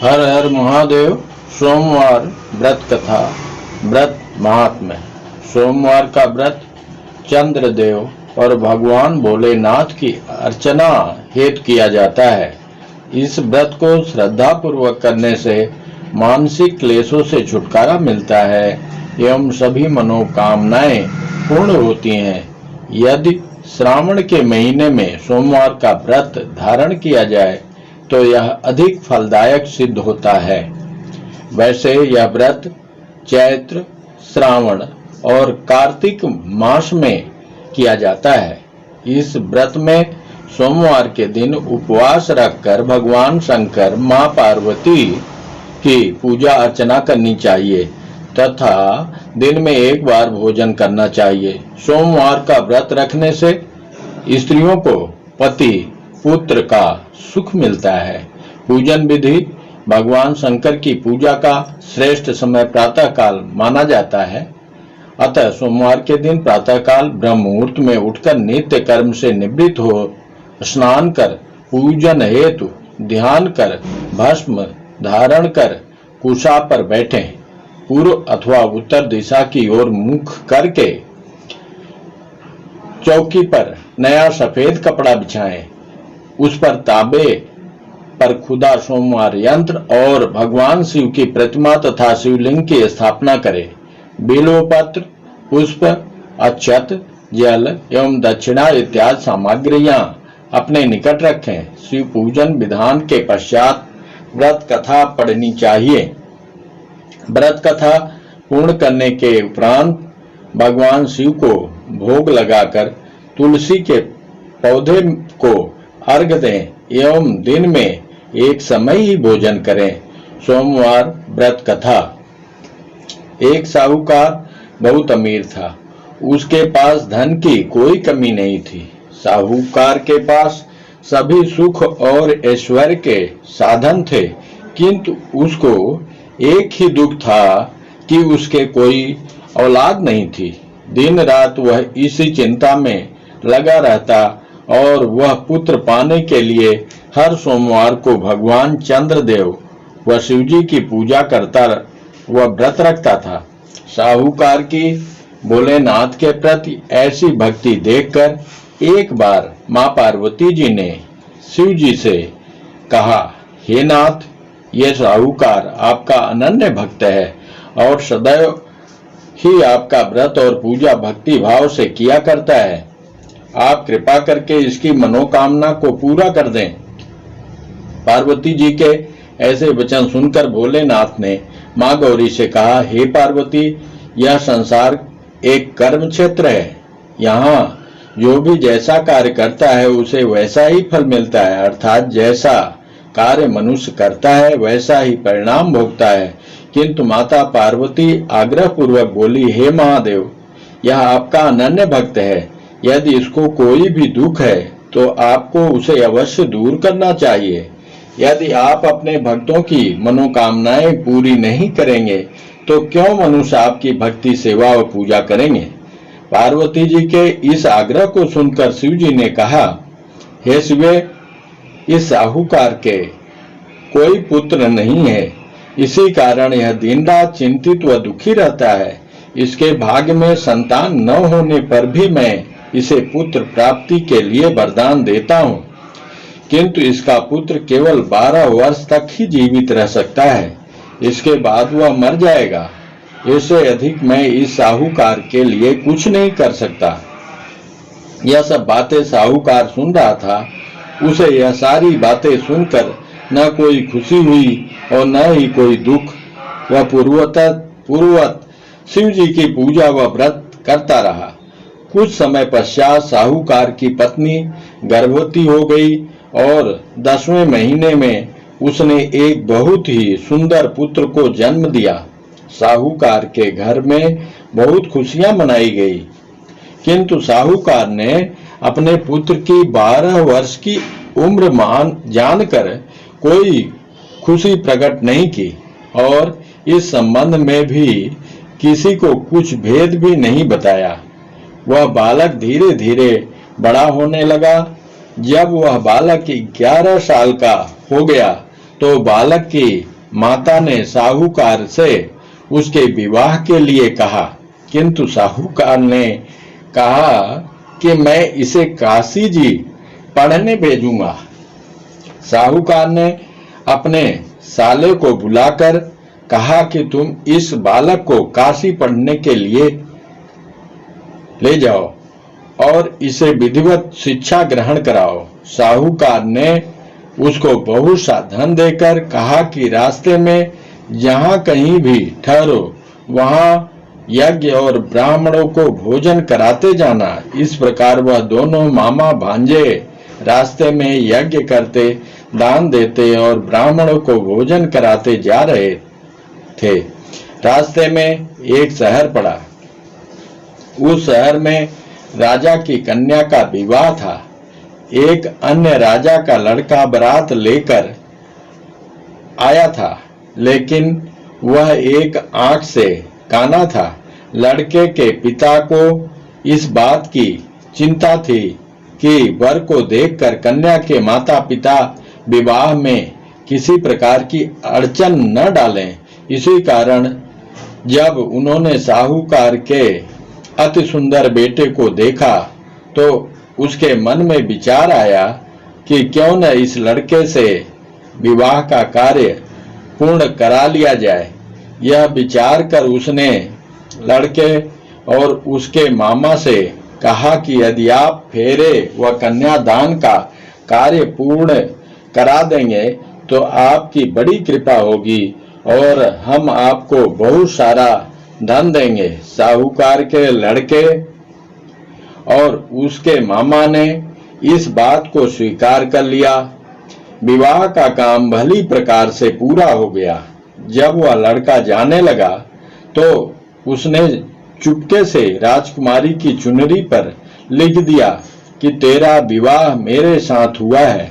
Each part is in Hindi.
हर हर महादेव। सोमवार व्रत कथा। व्रत महात्म्य। सोमवार का व्रत चंद्रदेव और भगवान भोलेनाथ की अर्चना हेतु किया जाता है। इस व्रत को श्रद्धा पूर्वक करने से मानसिक क्लेशों से छुटकारा मिलता है एवं सभी मनोकामनाएं पूर्ण होती हैं। यदि श्रावण के महीने में सोमवार का व्रत धारण किया जाए तो यह अधिक फलदायक सिद्ध होता है। वैसे यह व्रत चैत्र, श्रावण और कार्तिक मास में किया जाता है। इस व्रत में सोमवार के दिन उपवास रखकर भगवान शंकर, मां पार्वती की पूजा अर्चना करनी चाहिए तथा दिन में एक बार भोजन करना चाहिए। सोमवार का व्रत रखने से स्त्रियों को पति पुत्र का सुख मिलता है। पूजन विधि। भगवान शंकर की पूजा का श्रेष्ठ समय प्रातः काल माना जाता है। अतः सोमवार के दिन प्रातः काल ब्रह्म मुहूर्त में उठकर नित्य कर्म से निवृत्त हो स्नान कर पूजन हेतु ध्यान कर भस्म धारण कर कुशा पर बैठें। पूर्व अथवा उत्तर दिशा की ओर मुख करके चौकी पर नया सफेद कपड़ा बिछाएं। उस पर तांबे पर खुदा सोमवार यंत्र और भगवान शिव की प्रतिमा तथा शिवलिंग की स्थापना करें। बिल्वपत्र, पुष्प, अक्षत, जल एवं दक्षिणा इत्यादि सामग्रियां अपने निकट रखें। शिव पूजन विधान के पश्चात व्रत कथा पढ़नी चाहिए। व्रत कथा पूर्ण करने के उपरांत भगवान शिव को भोग लगाकर तुलसी के पौधे को अर्घ दें एवं दिन में एक समय ही भोजन करें। सोमवार व्रत कथा। एक साहूकार बहुत अमीर था। उसके पास धन की कोई कमी नहीं थी। साहूकार के पास सभी सुख और ऐश्वर्य के साधन थे, किंतु उसको एक ही दुख था कि उसके कोई औलाद नहीं थी। दिन रात वह इसी चिंता में लगा रहता और वह पुत्र पाने के लिए हर सोमवार को भगवान चंद्रदेव व शिवजी की पूजा करता व व्रत रखता था। साहूकार की भोलेनाथ के प्रति ऐसी भक्ति देखकर एक बार मां पार्वती जी ने शिवजी से कहा, हे नाथ, ये साहूकार आपका अनन्य भक्त है और सदैव ही आपका व्रत और पूजा भक्ति भाव से किया करता है। आप कृपा करके इसकी मनोकामना को पूरा कर दें। पार्वती जी के ऐसे वचन सुनकर भोलेनाथ ने मां गौरी से कहा, हे पार्वती, यह संसार एक कर्म क्षेत्र है। यहाँ जो भी जैसा कार्य करता है उसे वैसा ही फल मिलता है, अर्थात जैसा कार्य मनुष्य करता है वैसा ही परिणाम भोगता है। किंतु माता पार्वती आग्रह पूर्वक बोली, हे महादेव, यह आपका अनन्य भक्त है। यदि इसको कोई भी दुख है तो आपको उसे अवश्य दूर करना चाहिए। यदि आप अपने भक्तों की मनोकामनाएं पूरी नहीं करेंगे तो क्यों मनुष्य आपकी भक्ति सेवा और पूजा करेंगे। पार्वती जी के इस आग्रह को सुनकर शिव जी ने कहा, हे शिवे, इस साहूकार के कोई पुत्र नहीं है, इसी कारण यह दिन रात चिंतित व दुखी रहता है। इसके भाग्य में संतान न होने पर भी मैं इसे पुत्र प्राप्ति के लिए वरदान देता हूँ, किंतु इसका पुत्र केवल 12 वर्ष तक ही जीवित रह सकता है। इसके बाद वह मर जाएगा। इससे अधिक मैं इस साहूकार के लिए कुछ नहीं कर सकता। यह सब बातें साहूकार सुन रहा था। उसे यह सारी बातें सुनकर न कोई खुशी हुई और न ही कोई दुख। वह पूर्ववत शिव जी की पूजा व व्रत करता रहा। कुछ समय पश्चात साहूकार की पत्नी गर्भवती हो गई और 10वें महीने में उसने एक बहुत ही सुंदर पुत्र को जन्म दिया। साहूकार के घर में बहुत खुशियां मनाई गई, किंतु साहूकार ने अपने पुत्र की 12 वर्ष की उम्र मान जानकर कोई खुशी प्रकट नहीं की और इस संबंध में भी किसी को कुछ भेद भी नहीं बताया। वह बालक धीरे धीरे बड़ा होने लगा। जब वह बालक 11 साल का हो गया तो बालक की माता ने साहूकार से उसके विवाह के लिए कहा, किंतु साहूकार ने कहा कि मैं इसे काशी जी पढ़ने भेजूंगा। साहूकार ने अपने साले को बुलाकर कहा कि तुम इस बालक को काशी पढ़ने के लिए ले जाओ और इसे विधिवत शिक्षा ग्रहण कराओ। साहूकार ने उसको बहुत सा धन देकर कहा कि रास्ते में जहां कहीं भी ठहरो वहां यज्ञ और ब्राह्मणों को भोजन कराते जाना। इस प्रकार वह दोनों मामा भांजे रास्ते में यज्ञ करते, दान देते और ब्राह्मणों को भोजन कराते जा रहे थे। रास्ते में एक शहर पड़ा। उस शहर में राजा की कन्या का विवाह था। एक अन्य राजा का लड़का बारात लेकर आया था, लेकिन वह एक आंख से काना था। लड़के के पिता को इस बात की चिंता थी कि वर को देखकर कन्या के माता पिता विवाह में किसी प्रकार की अड़चन न डालें। इसी कारण जब उन्होंने साहूकार के अति सुंदर बेटे को देखा तो उसके मन में विचार आया कि क्यों न इस लड़के से विवाह का कार्य पूर्ण करा लिया जाए। यह विचार कर उसने लड़के और उसके मामा से कहा कि यदि आप फेरे व कन्यादान का कार्य पूर्ण करा देंगे तो आपकी बड़ी कृपा होगी और हम आपको बहुत सारा धन देंगे। साहूकार के लड़के और उसके मामा ने इस बात को स्वीकार कर लिया। विवाह का काम भली प्रकार से पूरा हो गया। जब वह लड़का जाने लगा तो उसने चुपके से राजकुमारी की चुनरी पर लिख दिया कि तेरा विवाह मेरे साथ हुआ है,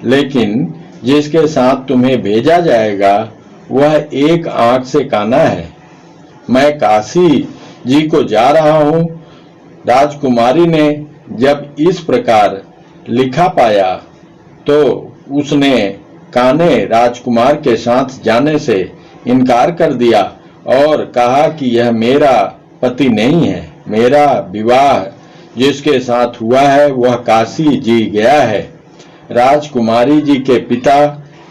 लेकिन जिसके साथ तुम्हें भेजा जाएगा वह एक आंख से काना है। मैं काशी जी को जा रहा हूँ। राजकुमारी ने जब इस प्रकार लिखा पाया तो उसने काने राजकुमार के साथ जाने से इनकार कर दिया और कहा कि यह मेरा पति नहीं है। मेरा विवाह जिसके साथ हुआ है वह काशी जी गया है। राजकुमारी जी के पिता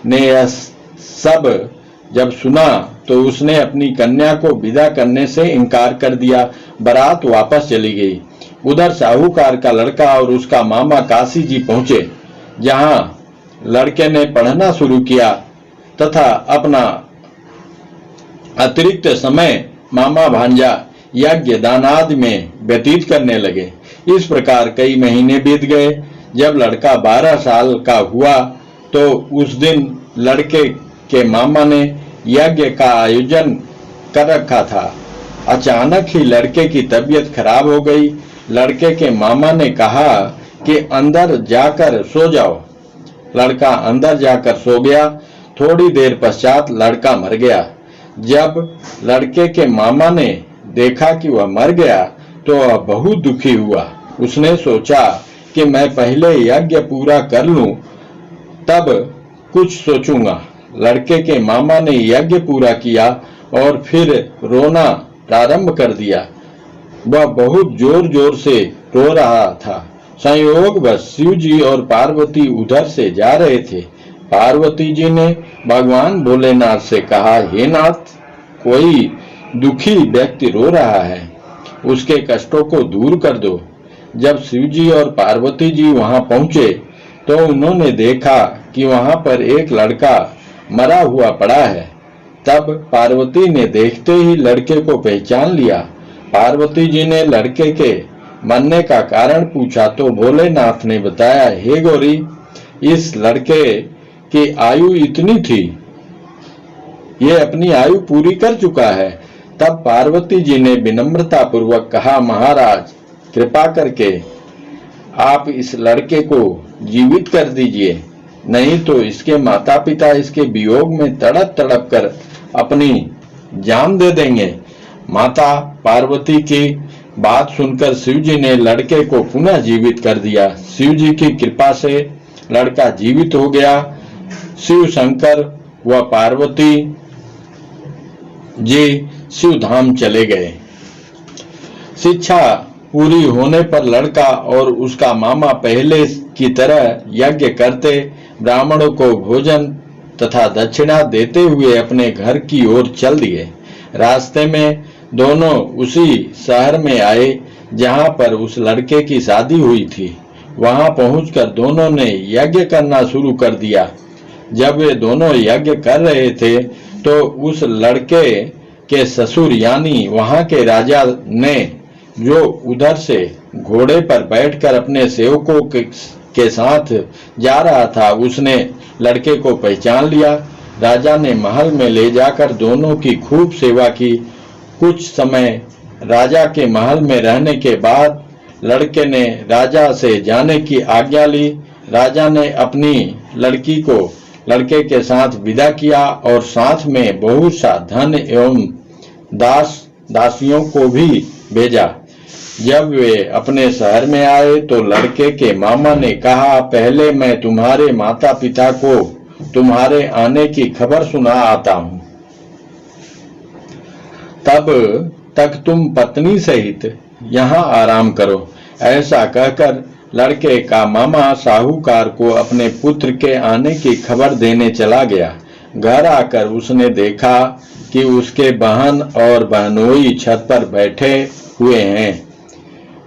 ने यह सब जब सुना तो उसने अपनी कन्या को विदा करने से इनकार कर दिया। बारात वापस चली गई। उधर साहूकार का लड़का और उसका मामा काशी जी पहुंचे, जहां लड़के ने पढ़ना शुरू किया तथा अपना अतिरिक्त समय मामा भांजा यज्ञ दानादि में व्यतीत करने लगे। इस प्रकार कई महीने बीत गए। जब लड़का 12 साल का हुआ तो उस दिन लड़के के मामा ने यज्ञ का आयोजन कर रखा था। अचानक ही लड़के की तबीयत खराब हो गई। लड़के के मामा ने कहा कि अंदर जाकर सो जाओ। लड़का अंदर जाकर सो गया। थोड़ी देर पश्चात लड़का मर गया। जब लड़के के मामा ने देखा कि वह मर गया तो वह बहुत दुखी हुआ। उसने सोचा कि मैं पहले यज्ञ पूरा कर लूं, तब कुछ सोचूंगा। लड़के के मामा ने यज्ञ पूरा किया और फिर रोना प्रारंभ कर दिया। वह बहुत जोर जोर से रो रहा था। संयोगवश शिव जी और पार्वती उधर से जा रहे थे। पार्वती जी ने भगवान भोलेनाथ से कहा, हे नाथ, कोई दुखी व्यक्ति रो रहा है, उसके कष्टों को दूर कर दो। जब शिव जी और पार्वती जी वहां पहुंचे तो उन्होंने देखा कि वहां पर एक लड़का मरा हुआ पड़ा है। तब पार्वती ने देखते ही लड़के को पहचान लिया। पार्वती जी ने लड़के के मरने का कारण पूछा तो भोलेनाथ ने बताया, हे गौरी, इस लड़के की आयु इतनी थी, ये अपनी आयु पूरी कर चुका है। तब पार्वती जी ने विनम्रता पूर्वक कहा, महाराज, कृपा करके आप इस लड़के को जीवित कर दीजिए, नहीं तो इसके माता पिता इसके वियोग में तड़प तड़प कर अपनी जान दे देंगे। माता पार्वती की बात सुनकर शिव जी ने लड़के को पुनः जीवित कर दिया। शिव जी की कृपा से लड़का जीवित हो गया। शिव शंकर वह पार्वती जी शिवधाम चले गए। शिक्षा पूरी होने पर लड़का और उसका मामा पहले की तरह यज्ञ करते, ब्राह्मणों को भोजन तथा दक्षिणा देते हुए अपने घर की ओर चल दिए। रास्ते में दोनों उसी शहर में आए जहां पर उस लड़के की शादी हुई थी। वहां पहुंचकर दोनों ने यज्ञ करना शुरू कर दिया। जब वे दोनों यज्ञ कर रहे थे तो उस लड़के के ससुर यानी वहां के राजा ने, जो उधर से घोड़े पर बैठकर अपने सेवकों के साथ जा रहा था, उसने लड़के को पहचान लिया। राजा ने महल में ले जाकर दोनों की खूब सेवा की। कुछ समय राजा के महल में रहने के बाद लड़के ने राजा से जाने की आज्ञा ली। राजा ने अपनी लड़की को लड़के के साथ विदा किया और साथ में बहुत सा धन एवं दास दासियों को भी भेजा। जब वे अपने शहर में आए तो लड़के के मामा ने कहा, पहले मैं तुम्हारे माता पिता को तुम्हारे आने की खबर सुना आता हूं, तब तक तुम पत्नी सहित यहाँ आराम करो। ऐसा कहकर लड़के का मामा साहूकार को अपने पुत्र के आने की खबर देने चला गया। घर आकर उसने देखा कि उसके बहन और बहनोई छत पर बैठे हुए हैं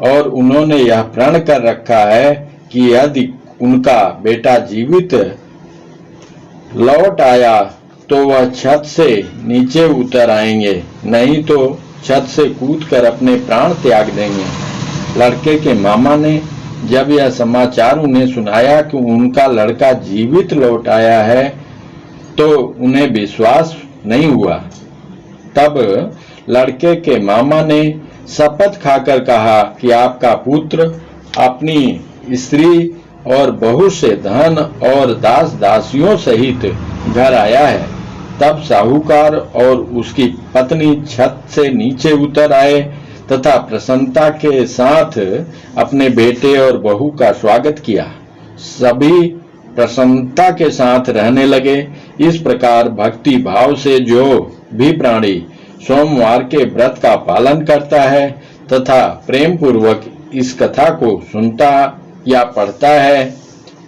और उन्होंने यह प्रण कर रखा है कि यदि उनका बेटा जीवित लौट आया तो वह छत से नीचे उतर आएंगे, नहीं तो छत से कूदकर अपने प्राण त्याग देंगे। लड़के के मामा ने जब यह समाचार उन्हें सुनाया कि उनका लड़का जीवित लौट आया है तो उन्हें विश्वास नहीं हुआ। तब लड़के के मामा ने शपथ खाकर कहा कि आपका पुत्र अपनी स्त्री और बहुत से धन और दास दासियों सहित घर आया है। तब साहूकार और उसकी पत्नी छत से नीचे उतर आए तथा प्रसन्नता के साथ अपने बेटे और बहू का स्वागत किया। सभी प्रसन्नता के साथ रहने लगे। इस प्रकार भक्ति भाव से जो भी प्राणी सोमवार के व्रत का पालन करता है तथा प्रेम पूर्वक इस कथा को सुनता या पढ़ता है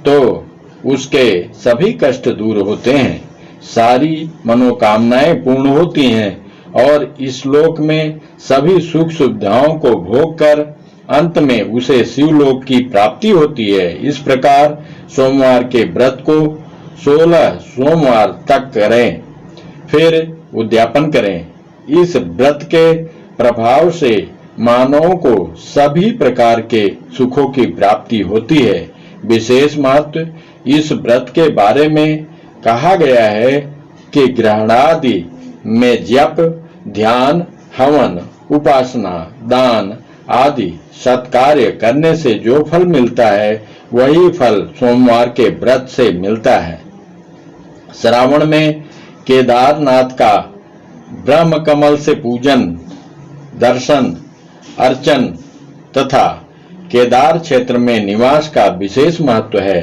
तो उसके सभी कष्ट दूर होते हैं, सारी मनोकामनाएं पूर्ण होती हैं और इस लोक में सभी सुख सुविधाओं को भोग कर अंत में उसे शिवलोक की प्राप्ति होती है। इस प्रकार सोमवार के व्रत को 16 सोमवार तक करें, फिर उद्यापन करें। इस व्रत के प्रभाव से मानवों को सभी प्रकार के सुखों की प्राप्ति होती है। विशेष महत्व इस व्रत के बारे में कहा गया है कि ग्रहणादि में जप, ध्यान, हवन, उपासना, दान आदि सत्कार्य करने से जो फल मिलता है वही फल सोमवार के व्रत से मिलता है। श्रावण में केदारनाथ का ब्रह्म कमल से पूजन, दर्शन, अर्चन तथा केदार क्षेत्र में निवास का विशेष महत्व है।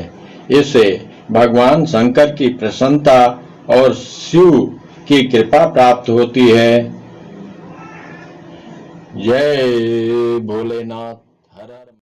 इससे भगवान शंकर की प्रसन्नता और शिव की कृपा प्राप्त होती है। जय भोलेनाथ।